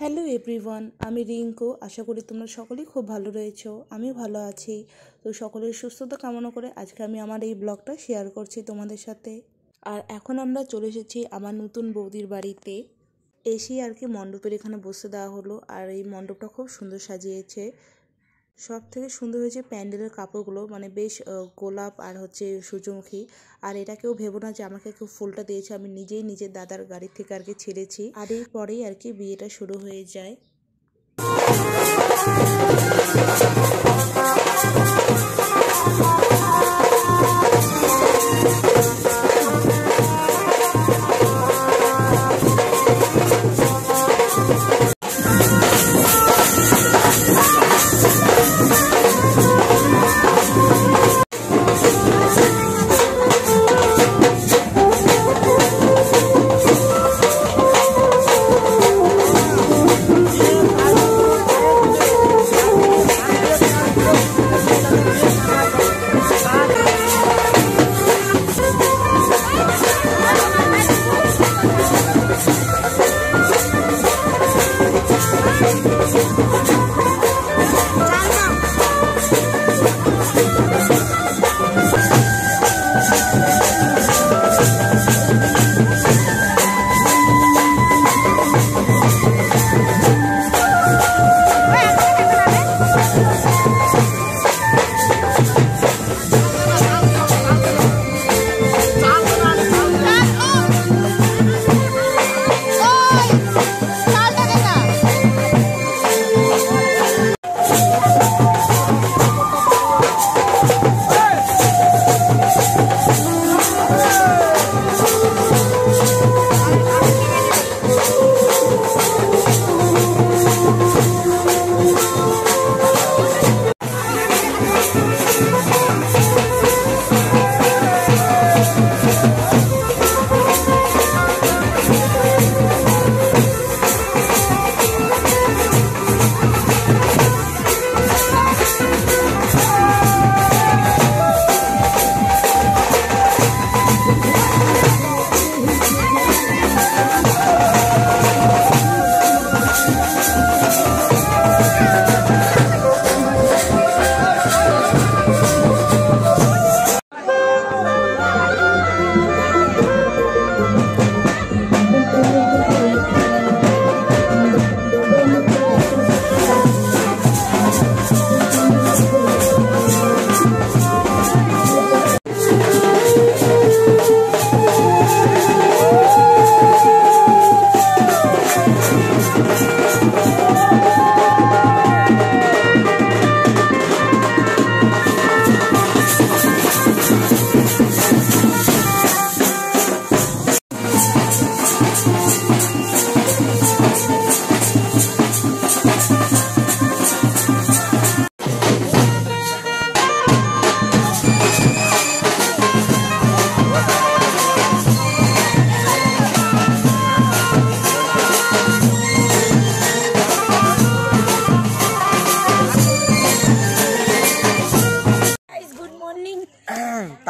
Hello everyone, আমি রিঙ্কু। আশা করি তোমরা সকলেই খুব ভালো রয়েছো। আমিও ভালো আছি। তো সকলের সুস্থতা কামনা করে আজকে আমি আমার এই ব্লগটা শেয়ার করছি তোমাদের সাথে। আর এখন আমরা চলে এসেছি আমার নতুন বৌদির বাড়িতে। এসেই আর কি মণ্ডপের এখানে বসতে দেওয়া হলো। আর এই মণ্ডপটা খুব সুন্দর সাজিয়েছে। সব থেকে সুন্দর হয়েছে প্যান্ডেলের কাপড়গুলো, মানে বেশ গোলাপ আর হচ্ছে সূর্যমুখী। আর এটা কেউ ভেবো না যে আমাকে কেউ ফুলটা দিয়েছে, আমি নিজেই নিজের দাদার গাড়ি থেকে আর কি ছেড়েছি। আর এরপরেই আর কি বিয়েটা শুরু হয়ে যায়।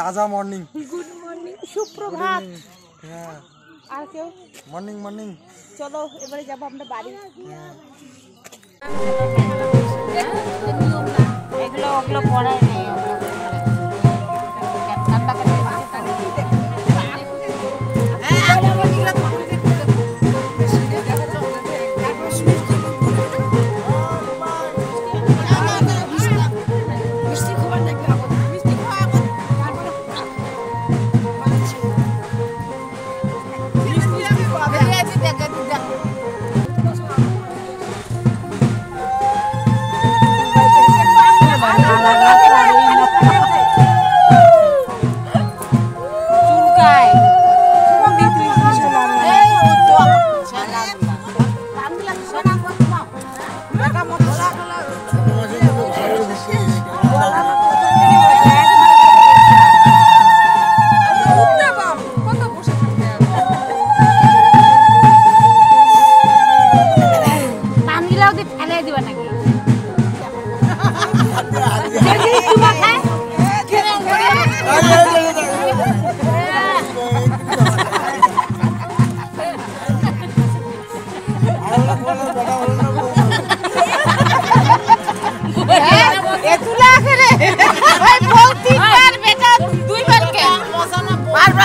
ताजा मॉर्निंग গুড মর্নিং, সুপ্রভাত। আর কেউ मॉर्निंग मॉर्निंग চলো এবারে যাবো আমরা বাড়ি। এগুলো ওগুলো পড়ায় নেই।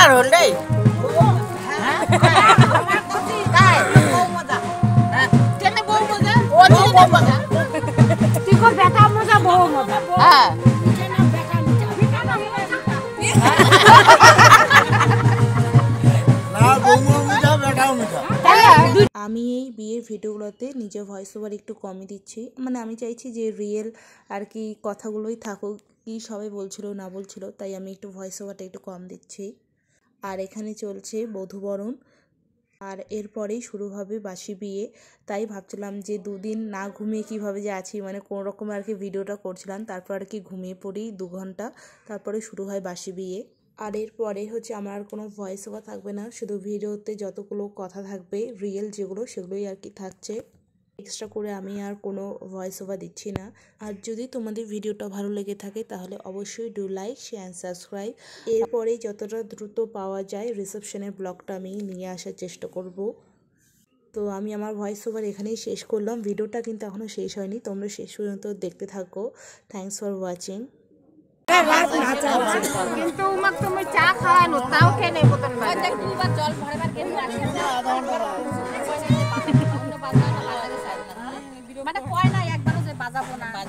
মজার হল রে আমি এই বিয়ের ভিডিওগুলোতে নিজের ভয়েস ওভার একটু কমই দিচ্ছি, মানে আমি চাইছি যে রিয়েল আর কি কথাগুলোই থাকুক, কি সবাই বলছিল না বলছিল, তাই আমি একটু ভয়েস ওভারটা একটু কম দিচ্ছি। আর এখানে চলছে বধূবরণ, আর এরপরেই শুরু হবে বাসি বিয়ে। তাই ভাবছিলাম যে দুদিন না ঘুমিয়ে কিভাবে যে আছি, মানে কোনো রকম আর কি ভিডিওটা করছিলাম, তারপর আর কি ঘুমিয়ে পড়ি 2 ঘন্টা, তারপরে শুরু হয় বাসি বিয়ে। আর এরপরে হচ্ছে আমার কোনো ভয়েস ওভার থাকবে না, শুধু ভিডিওতে যতগুলো কথা থাকবে রিয়েল যেগুলো সেগুলোই আর কি থাকছে, এক্সট্রা করে আমি আর কোনো ভয়েস ওভার দিচ্ছি না। আর যদি তোমাদের ভিডিওটা ভালো লেগে থাকে তাহলে অবশ্যই ডু লাইক, শেয়ার, সাবস্ক্রাইব। এরপরে যতটা দ্রুত পাওয়া যায় রিসেপশনের ব্লগটা আমি নিয়ে আসার চেষ্টা করব। তো আমি আমার ভয়েস ওভার এখানেই শেষ করলাম, ভিডিওটা কিন্তু এখনও শেষ হয়নি, তোমরা শেষ পর্যন্ত দেখতে থাকো। Thanks for watching. কিন্তু উমাক তুমি চা খাওয়ানো তাও খেয়ে নেই বোতল জল ভরবার মানে কয় না একবারও যে বাজাবো না না